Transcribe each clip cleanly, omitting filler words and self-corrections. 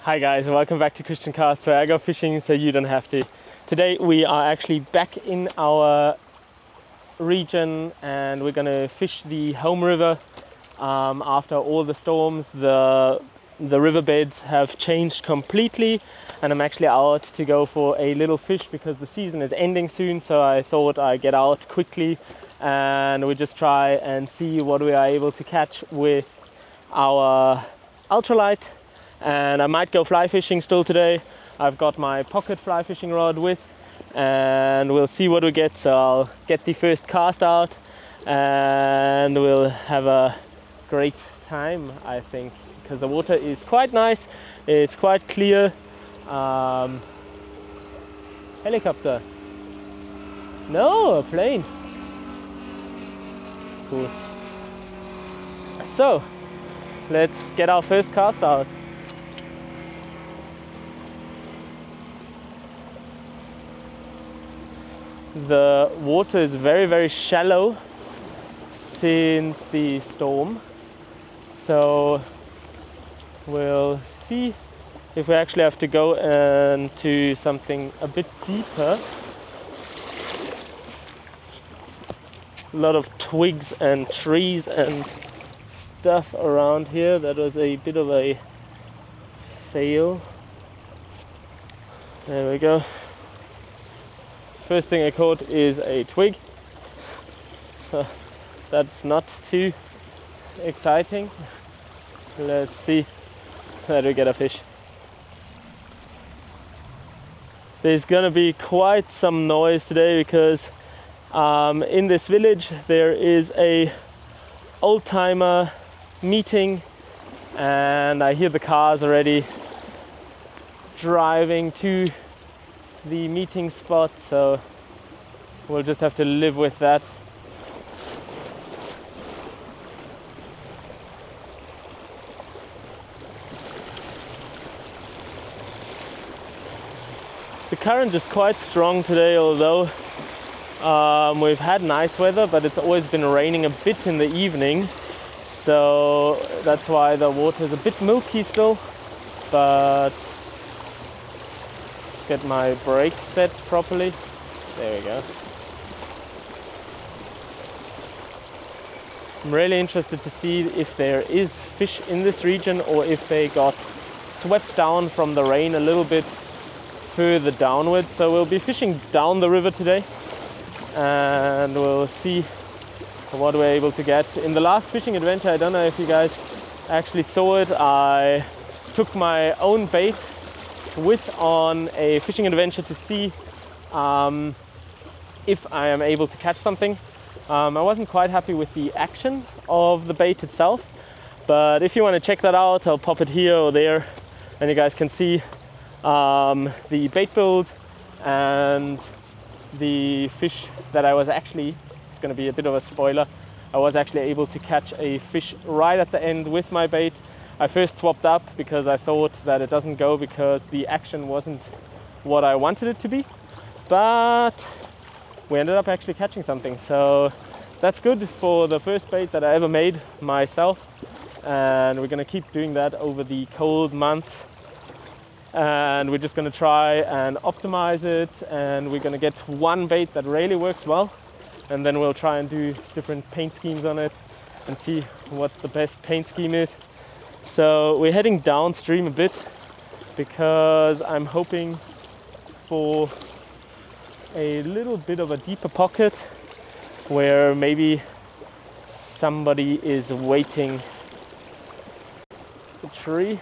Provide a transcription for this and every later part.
Hi guys, welcome back to Christian Cast, where I go fishing so you don't have to. Today we are actually back in our region and we're gonna fish the home river. After all the storms, the riverbeds have changed completely, and I'm actually out to go for a little fish because the season is ending soon. So I thought I'd get out quickly and we just try and see what we are able to catch with our ultralight. And I might go fly fishing still today. I've got my pocket fly fishing rod with, and we'll see what we get. So I'll get the first cast out and we'll have a great time, I think, because the water is quite nice. It's quite clear. Helicopter. No, a plane. Cool. So let's get our first cast out. The water is very shallow since the storm, so we'll see if we actually have to go into something a bit deeper. A lot of twigs and trees and stuff around here. That was a bit of a fail. There we go. First thing I caught is a twig, so that's not too exciting. Let's see that we get a fish. There's gonna be quite some noise today because in this village there is a old-timer meeting and I hear the cars already driving to the meeting spot, so we'll just have to live with that. The current is quite strong today, although we've had nice weather, but it's always been raining a bit in the evening, so that's why the water is a bit milky still. But get my brakes set properly. There we go. I'm really interested to see if there is fish in this region or if they got swept down from the rain a little bit further downwards. So we'll be fishing down the river today and we'll see what we're able to get. In the last fishing adventure, I don't know if you guys actually saw it, I took my own bait with on a fishing adventure to see if I am able to catch something. I wasn't quite happy with the action of the bait itself, but if you want to check that out, I'll pop it here or there and you guys can see the bait build and the fish that I was actually, it's going to be a bit of a spoiler, I was actually able to catch a fish right at the end with my bait. I first swapped up because I thought that it doesn't go because the action wasn't what I wanted it to be, but we ended up actually catching something, so that's good for the first bait that I ever made myself, and we're going to keep doing that over the cold months, and we're just going to try and optimize it, and we're going to get one bait that really works well, and then we'll try and do different paint schemes on it and see what the best paint scheme is. So we're heading downstream a bit because I'm hoping for a little bit of a deeper pocket where maybe somebody is waiting. It's a tree.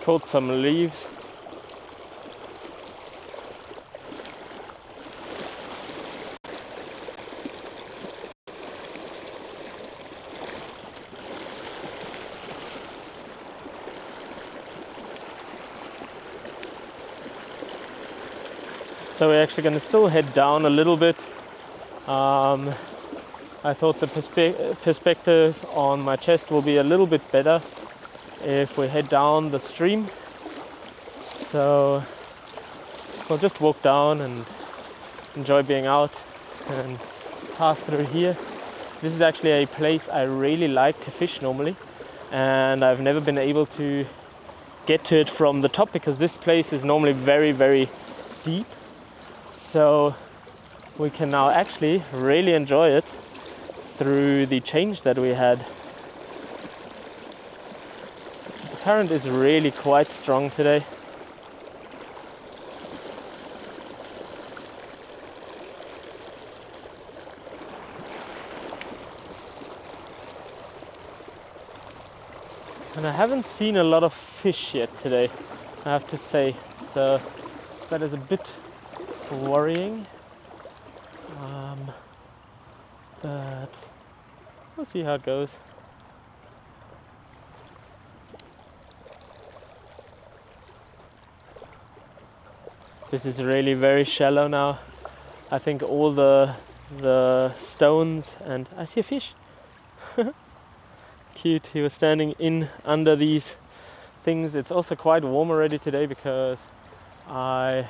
Caught some leaves. So we're actually going to still head down a little bit I thought the perspective on my chest will be a little bit better if we head down the stream. So we'll just walk down and enjoy being out and pass through here. This is actually a place I really like to fish normally, and I've never been able to get to it from the top because this place is normally very, very deep. So we can now actually really enjoy it through the change that we had. The current is really quite strong today. And I haven't seen a lot of fish yet today, I have to say, so that is a bit worrying. But we'll see how it goes. This is really very shallow now. I think all the stones, and I see a fish. Cute, he was standing in under these things. It's also quite warm already today because I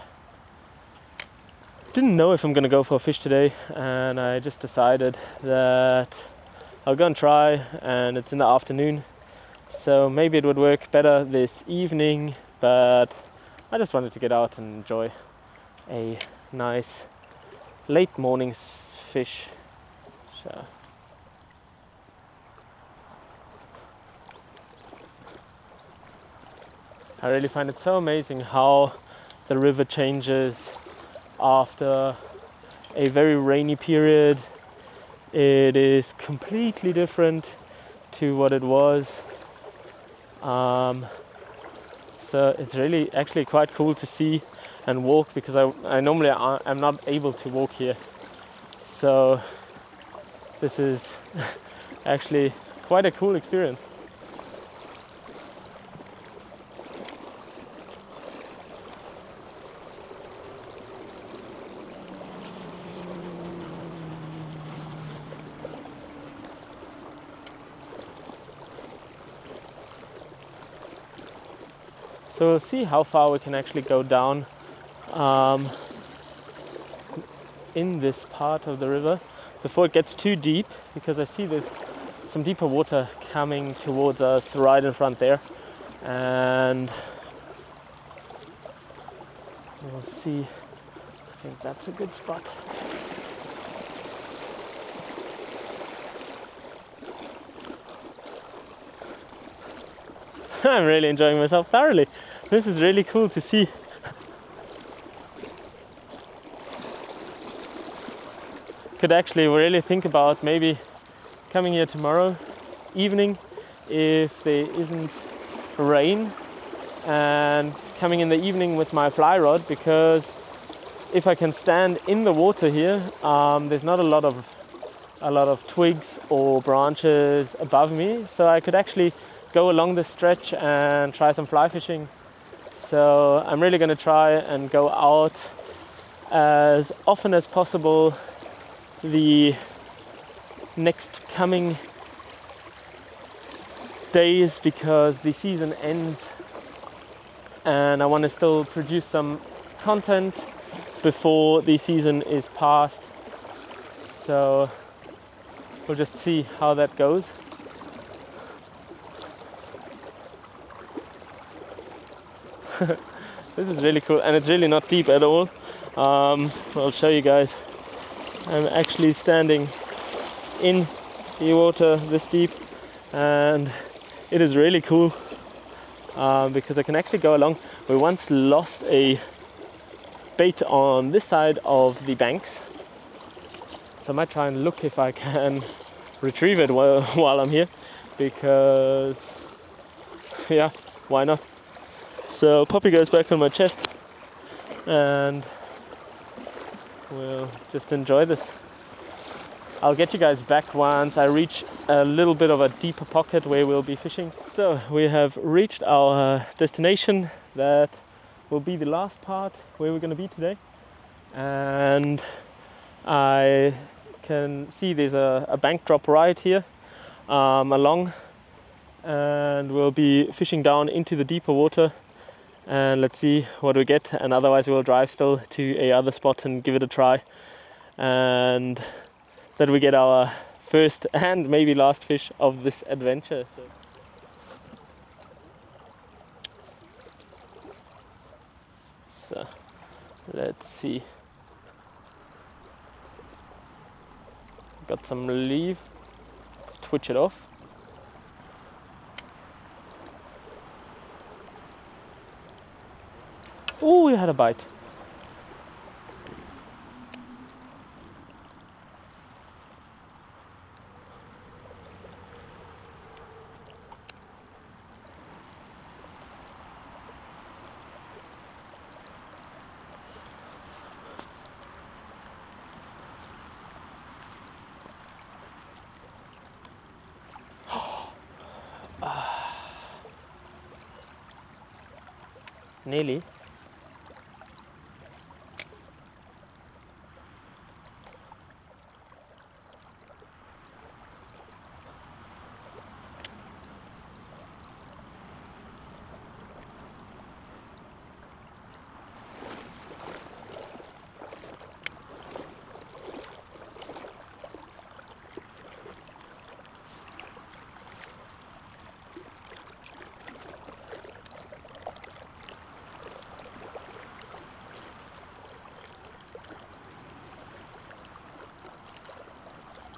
didn't know if I'm gonna go for a fish today, and I just decided that I'll go and try, and it's in the afternoon, so maybe it would work better this evening, but I just wanted to get out and enjoy a nice late morning fish. So I really find it so amazing how the river changes after a very rainy period. It is completely different to what it was. So it's really actually quite cool to see and walk, because I normally I'm not able to walk here. So this is actually quite a cool experience. So we'll see how far we can actually go down in this part of the river before it gets too deep, because I see there's some deeper water coming towards us right in front there, and we'll see. I think that's a good spot. I'm really enjoying myself thoroughly. This is really cool to see. Could actually really think about maybe coming here tomorrow evening if there isn't rain, and coming in the evening with my fly rod, because if I can stand in the water here, there's not a lot of twigs or branches above me, so I could actually go along this stretch and try some fly fishing. So I'm really going to try and go out as often as possible the next coming days, because the season ends and I want to still produce some content before the season is past. So we'll just see how that goes. This is really cool, and it's really not deep at all. I'll show you guys. I'm actually standing in the water this deep, and it is really cool because I can actually go along. We once lost a bait on this side of the banks, so I might try and look if I can retrieve it while I'm here, because yeah, why not? So Poppy goes back on my chest, and we'll just enjoy this. I'll get you guys back once I reach a little bit of a deeper pocket where we'll be fishing. So we have reached our destination. That will be the last part where we're going to be today. And I can see there's a bank drop right here along, and we'll be fishing down into the deeper water, and let's see what we get, and otherwise we'll drive still to a other spot and give it a try, and that we get our first and maybe last fish of this adventure. So let's see. Got some leaf. Let's twitch it off. Oh, we had a bite. Nearly.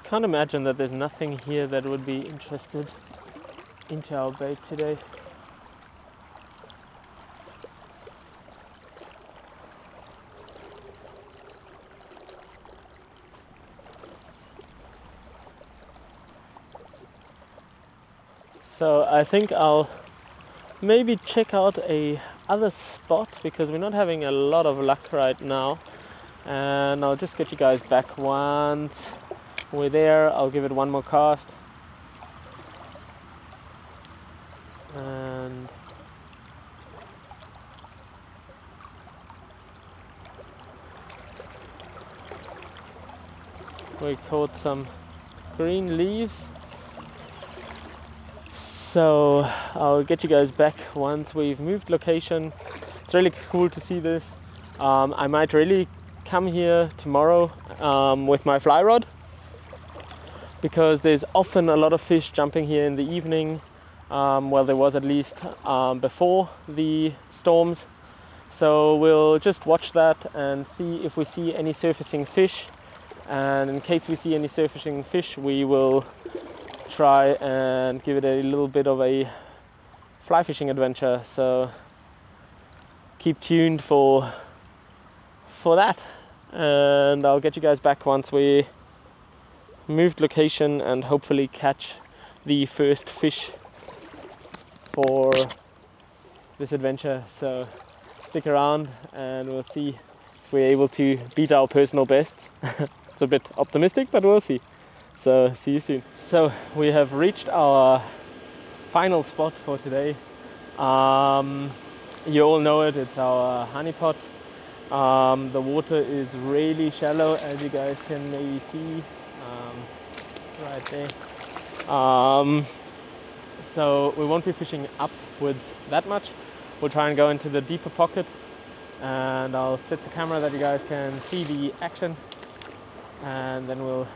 Can't imagine that there's nothing here that would be interested into our bait today. So I think I'll maybe check out a other spot because we're not having a lot of luck right now, and I'll just get you guys back once we're there. I'll give it one more cast, and we caught some green leaves. So I'll get you guys back once we've moved location. It's really cool to see this. I might really come here tomorrow with my fly rod, because there's often a lot of fish jumping here in the evening. Well, there was at least before the storms. So we'll just watch that and see if we see any surfacing fish. And in case we see any surfacing fish, we will try and give it a little bit of a fly fishing adventure. So keep tuned for that. And I'll get you guys back once we moved location and hopefully catch the first fish for this adventure. So stick around and we'll see if we're able to beat our personal bests. It's a bit optimistic, but we'll see. So see you soon. So we have reached our final spot for today. You all know it, it's our honey pot. The water is really shallow, as you guys can maybe see right there. So we won't be fishing upwards that much. We'll try and go into the deeper pocket, and I'll set the camera that you guys can see the action, and then we'll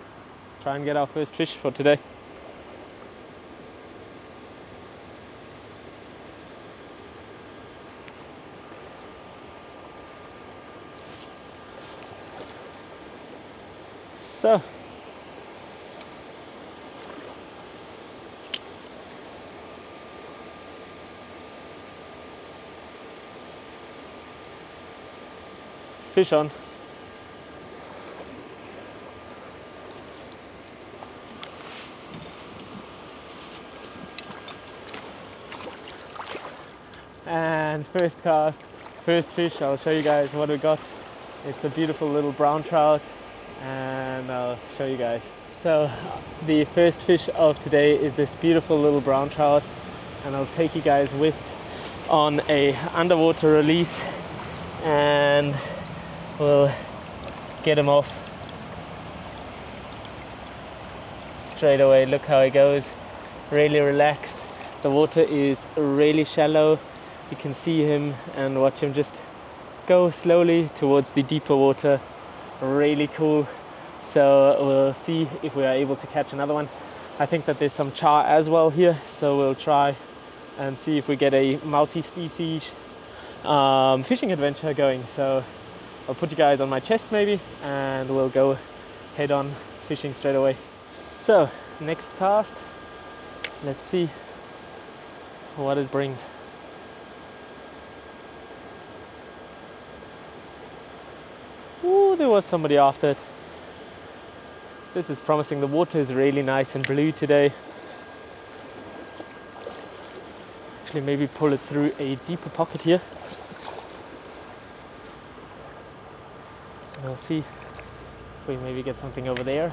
try and get our first fish for today. So fish on. And first cast, first fish. I'll show you guys what we got. It's a beautiful little brown trout, and I'll show you guys. So the first fish of today is this beautiful little brown trout, and I'll take you guys with on a underwater release, and we'll get him off. straight away. Look how he goes, really relaxed. The water is really shallow. You can see him and watch him just go slowly towards the deeper water. Really cool. So we'll see if we are able to catch another one. I think that there's some char as well here, so we'll try and see if we get a multi-species fishing adventure going. So I'll put you guys on my chest maybe, and we'll go head on fishing straight away. So next cast, let's see what it brings. Ooh, there was somebody after it. This is promising. The water is really nice and blue today. Actually, maybe pull it through a deeper pocket here. And I'll see if we maybe get something over there.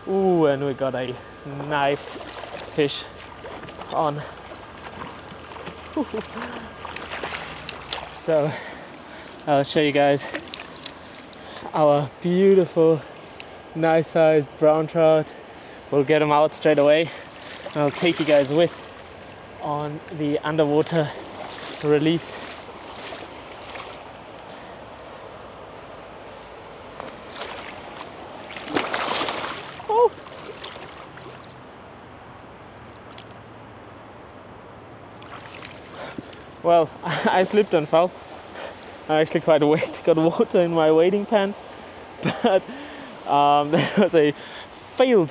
Ooh, and we got a nice fish on. So I'll show you guys our beautiful, nice sized brown trout. We'll get them out straight away, and I'll take you guys with on the underwater release. Well, I slipped and fell. I'm actually quite wet, got water in my wading pants, but that was a failed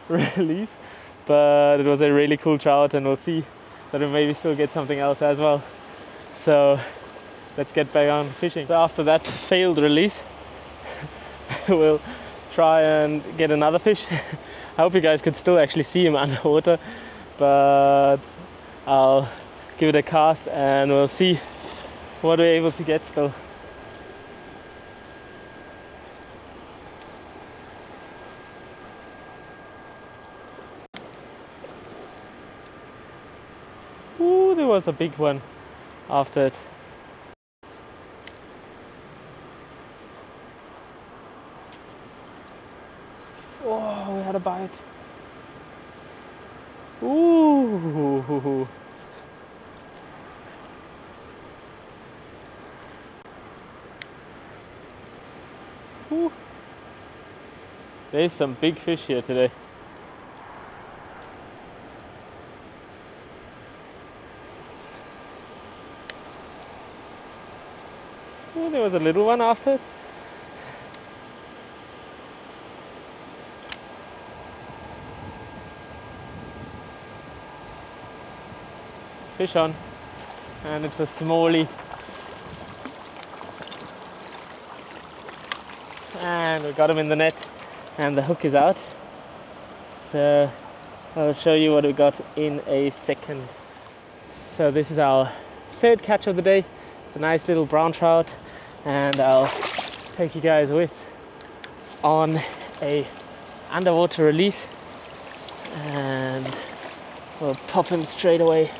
release, but it was a really cool trout, and we'll see that we maybe still get something else as well. So let's get back on fishing. So after that failed release, we'll try and get another fish. I hope you guys could still actually see him underwater, but I'll give it a cast and we'll see what we're able to get still. Ooh, there was a big one after it. Oh, we had a bite. Ooh. Ooh. There's some big fish here today. Ooh, there was a little one after it. Fish on, and it's a smallie. And we got him in the net, and the hook is out. So I'll show you what we got in a second. So this is our third catch of the day. It's a nice little brown trout, and I'll take you guys with on a underwater release, and we'll pop him straight away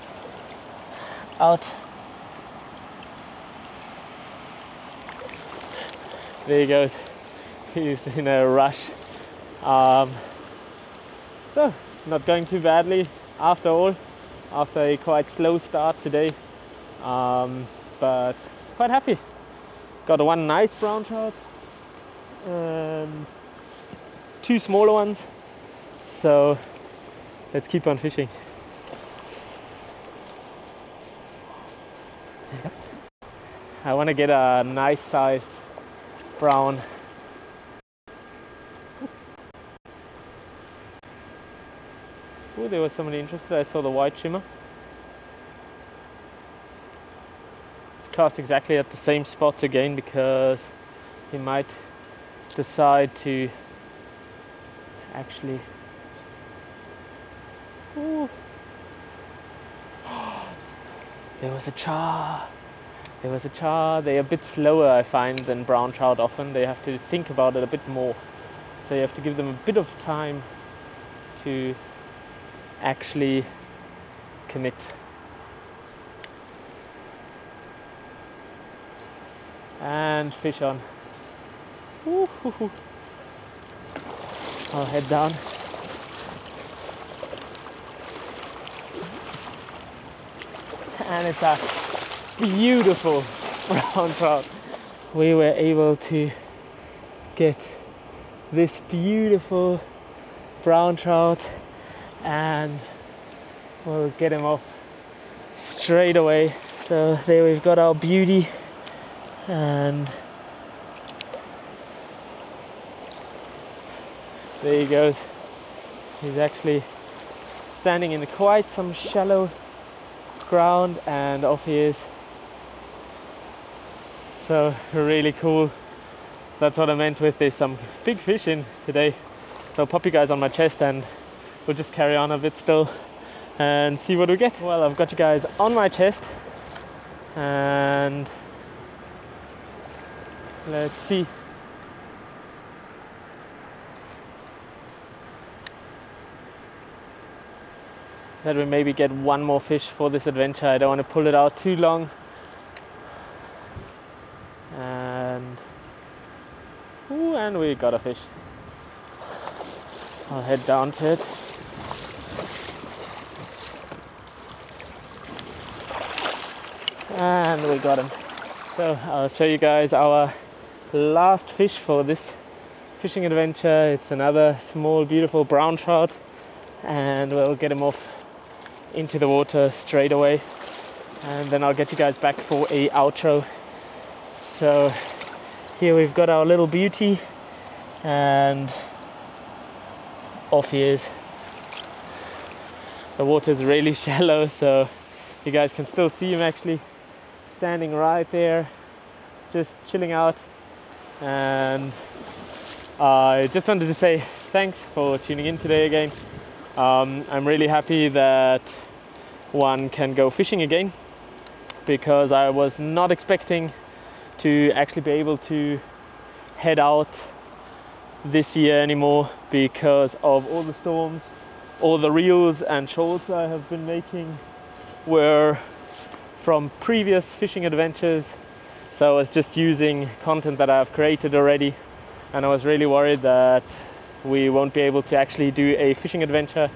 out. There he goes. He's in a rush. So not going too badly after all, after a quite slow start today, but quite happy. Got one nice brown trout and two smaller ones, so let's keep on fishing. I want to get a nice sized brown. Oh, there was somebody interested. I saw the white shimmer. It's cast exactly at the same spot again because he might decide to actually. Ooh. There was a char. There was a char. They're a bit slower, I find, than brown trout often. They have to think about it a bit more. So you have to give them a bit of time to actually connect. And fish on. Woo-hoo-hoo. I'll head down. And it's a beautiful brown trout. We were able to get this beautiful brown trout, and we'll get him off straight away. So there we've got our beauty, and there he goes. He's actually standing in quite some shallow ground, and off he is. So really cool. That's what I meant with there's some big fish in today. So I'll pop you guys on my chest and we'll just carry on a bit still and see what we get. Well, I've got you guys on my chest and let's see. That we maybe get one more fish for this adventure. I don't want to pull it out too long. And we got a fish. I'll head down to it. And we got him. So I'll show you guys our last fish for this fishing adventure. It's another small beautiful brown trout, and we'll get him off into the water straight away, and then I'll get you guys back for a outro. So here we've got our little beauty, and off he is. The water's really shallow, so you guys can still see him actually standing right there, just chilling out. And I just wanted to say thanks for tuning in today again. I'm really happy that one can go fishing again, because I was not expecting to actually be able to head out this year anymore because of all the storms. All the reels and shorts I have been making were from previous fishing adventures, so I was just using content that I've created already, and I was really worried that we won't be able to actually do a fishing adventure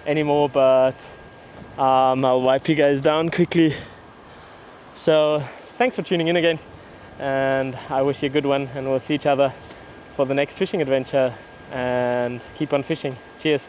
anymore. But I'll wipe you guys down quickly. So thanks for tuning in again, and I wish you a good one, and we'll see each other for the next fishing adventure, and keep on fishing. Cheers.